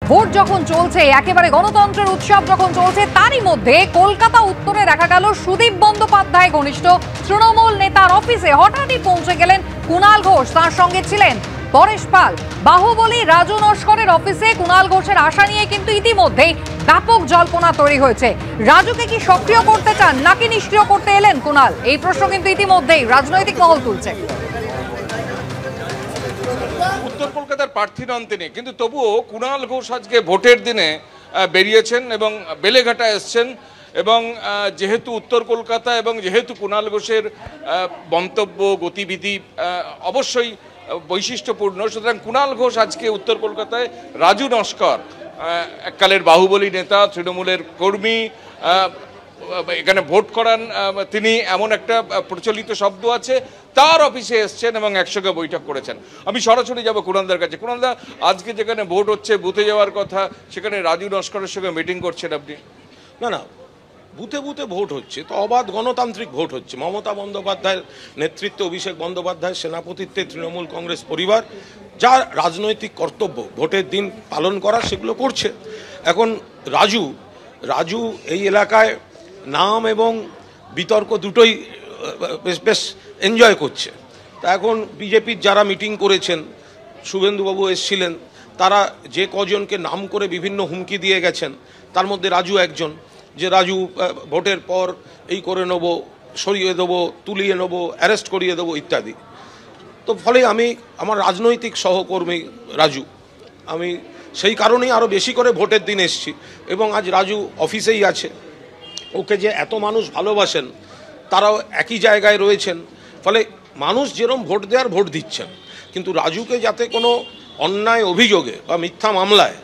Vote যখন চলছে, একেবারে গণতন্ত্রের উৎসব যখন চলছে, তারই মধ্যে কলকাতা উত্তরে দেখা গেল সুদীপ বন্দ্যোপাধ্যায় ঘনিষ্ঠ তৃণমূল নেতার অফিসে হঠাৎই পৌঁছে গেলেন কুণাল ঘোষ। তার সঙ্গে ছিলেন পরেশ পাল। বাহুবলী রাজু নস্করের অফিসে কুণাল ঘোষের আশা নিয়ে কিন্তু ইতিমধ্যেই ব্যাপক জল্পনা তৈরি হয়েছে। রাজুকে কি সক্রিয় করতে চান নাকি নিষ্ক্রিয় করতে এলেন কুণাল, এই প্রশ্ন কিন্তু ইতিমধ্যেই রাজনৈতিক মহল তুলছে। উত্তর কলকাতার প্রার্থী নন তিনি, কিন্তু তবুও কুণাল ঘোষ আজকে ভোটের দিনে বেরিয়েছেন এবং বেলেঘাটা এসছেন। এবং যেহেতু উত্তর কলকাতা এবং যেহেতু কুণাল ঘোষের মন্তব্য গতিবিধি অবশ্যই বৈশিষ্ট্যপূর্ণ, সুতরাং কুণাল ঘোষ আজকে উত্তর কলকাতায় রাজু নস্কর, এককালের বাহুবলী নেতা, তৃণমূলের কর্মী, এখানে ভোট করান তিনি, এমন একটা প্রচলিত শব্দ আছে, তার অফিসে এসছেন এবং একসঙ্গে বৈঠক করেছেন। আমি সরাসরি যাব কুণালদার কাছে। কুণালদা, আজকে যেখানে ভোট হচ্ছে, বুথে যাওয়ার কথা, সেখানে রাজু নস্করের সঙ্গে মিটিং করছেন আপনি? না, বুথে বুথে ভোট হচ্ছে, তো অবাধ গণতান্ত্রিক ভোট হচ্ছে। মমতা বন্দ্যোপাধ্যায়ের নেতৃত্বে, অভিষেক বন্দ্যোপাধ্যায়ের সেনাপতিত্বে তৃণমূল কংগ্রেস পরিবার যার রাজনৈতিক কর্তব্য ভোটের দিন পালন করা, সেগুলো করছে। এখন রাজু এই এলাকায় নাম এবং বিতর্ক দুটোই বেশ এনজয় করছে। তা এখন বিজেপির যারা মিটিং করেছেন, শুভেন্দুবাবু এসেছিলেন, তারা যে কজনকে নাম করে বিভিন্ন হুমকি দিয়ে গেছেন, তার মধ্যে রাজু একজন, যে রাজু ভোটের পর এই করে নেবো, সরিয়ে দেবো, তুলিয়ে নেবো, অ্যারেস্ট করিয়ে দেবো ইত্যাদি। তো ফলে আমি আমার রাজনৈতিক সহকর্মী রাজু, আমি সেই কারণেই আরও বেশি করে ভোটের দিন এসেছি। এবং আজ রাজু অফিসেই আছে, ওকে যে এত মানুষ ভালোবাসেন তারাও একই জায়গায় রয়েছেন। ফলে মানুষ যেরকম ভোট দেওয়ার ভোট দিচ্ছেন, কিন্তু রাজুকে যাতে কোনো অন্যায় অভিযোগে বা মিথ্যা মামলায়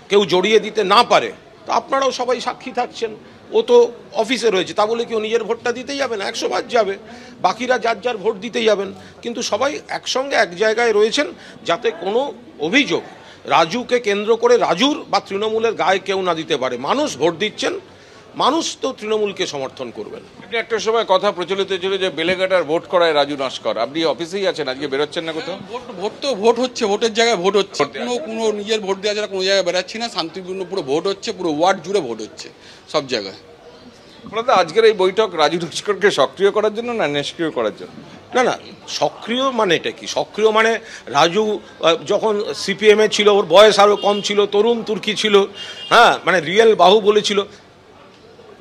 কেউ জড়িয়ে দিতে না পারে, তা আপনারাও সবাই সাক্ষী থাকছেন। ও তো অফিসে রয়েছে, তা বলে কেউ নিজের ভোটটা দিতেই যাবে না, 100 বার যাবে, বাকিরা যার ভোট দিতে যাবেন। কিন্তু সবাই একসঙ্গে এক জায়গায় রয়েছেন, যাতে কোনো অভিযোগ রাজুকে কেন্দ্র করে রাজুর বা তৃণমূলের গায়ে কেউ না দিতে পারে। মানুষ ভোট দিচ্ছেন, মানুষ তো তৃণমূলকে সমর্থন করবেন। একটা সময় কথা প্রচলিত ছিল যে বেলেঘাটার ভোট করায় রাজু নস্কর, আপনি অফিসেই আছেন, আজকে বেরোচ্ছেন না কোথাও? ভোট হচ্ছে, ভোটের জায়গায় ভোট হচ্ছে, কোনো নিজের ভোট দেওয়া যারা কোনো জায়গায় বেরাচ্ছি না, শান্তিপূর্ণ পুরো ভোট হচ্ছে, পুরো ওয়ার্ড জুড়ে ভোট হচ্ছে সব জায়গায়। আজকের এই বৈঠক রাজু নস্করকে সক্রিয় করার জন্য না নিষ্ক্রিয় করার জন্য? না, সক্রিয় মানে এটা কি? সক্রিয় মানে রাজু যখন সিপিএমে ছিল, ওর বয়স আরও কম ছিল, তরুণ তুর্কি ছিল, হ্যাঁ, মানে রিয়েল বাহুবলী ছিল।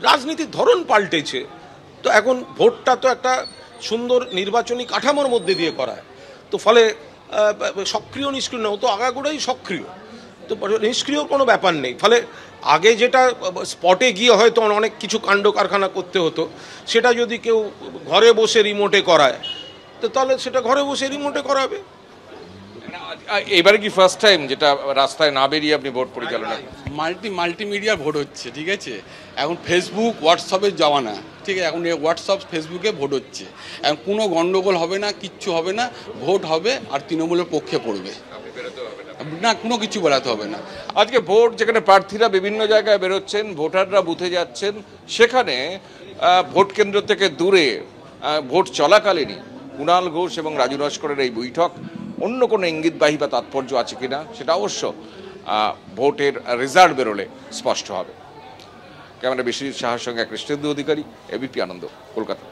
রাজনীতির ধরন পাল্টেছে, তো এখন ভোটটা তো একটা সুন্দর নির্বাচনী কাঠামোর মধ্যে দিয়ে করায়, তো ফলে সক্রিয় নিষ্ক্রিয় না, ও তো আগাগোড়াই সক্রিয়, তো নিষ্ক্রিয় কোনো ব্যাপার নেই। ফলে আগে যেটা স্পটে গিয়ে হয়তো অনেক কিছু কাণ্ড কারখানা করতে হতো, সেটা যদি কেউ ঘরে বসে রিমোটে করায়, তো তাহলে সেটা ঘরে বসে রিমোটে করাবে। এবারে কি ফার্স্ট টাইম যেটা রাস্তায় না বেরিয়ে আপনি ভোট পরিচালনা? মাল্টিমিডিয়ার ভোট হচ্ছে, ঠিক আছে। এখন ফেসবুক হোয়াটসঅ্যাপের জামানা, ঠিক আছে। এখন হোয়াটসঅ্যাপ ফেসবুকে ভোট হচ্ছে, এখন কোনো গন্ডগোল হবে না, কিচ্ছু হবে না, ভোট হবে আর তৃণমূলের পক্ষে পড়বে না, কোনো কিছু বেড়াতে হবে না। আজকে ভোট যেখানে প্রার্থীরা বিভিন্ন জায়গায় বেরোচ্ছেন, ভোটাররা বুথে যাচ্ছেন, সেখানে ভোট কেন্দ্র থেকে দূরে ভোট চলাকালীনই কুণাল ঘোষ এবং রাজু নস্করের এই বৈঠক অন্য কোনো ইঙ্গিতবাহী বা তাৎপর্য আছে কিনা, সেটা অবশ্য ভোটের রেজাল্ট বেরোলে স্পষ্ট হবে। ক্যামেরা বিশ্বজিৎ সাহার সঙ্গে কৃষ্ণেন্দু অধিকারী, এবিপি আনন্দ, কলকাতা।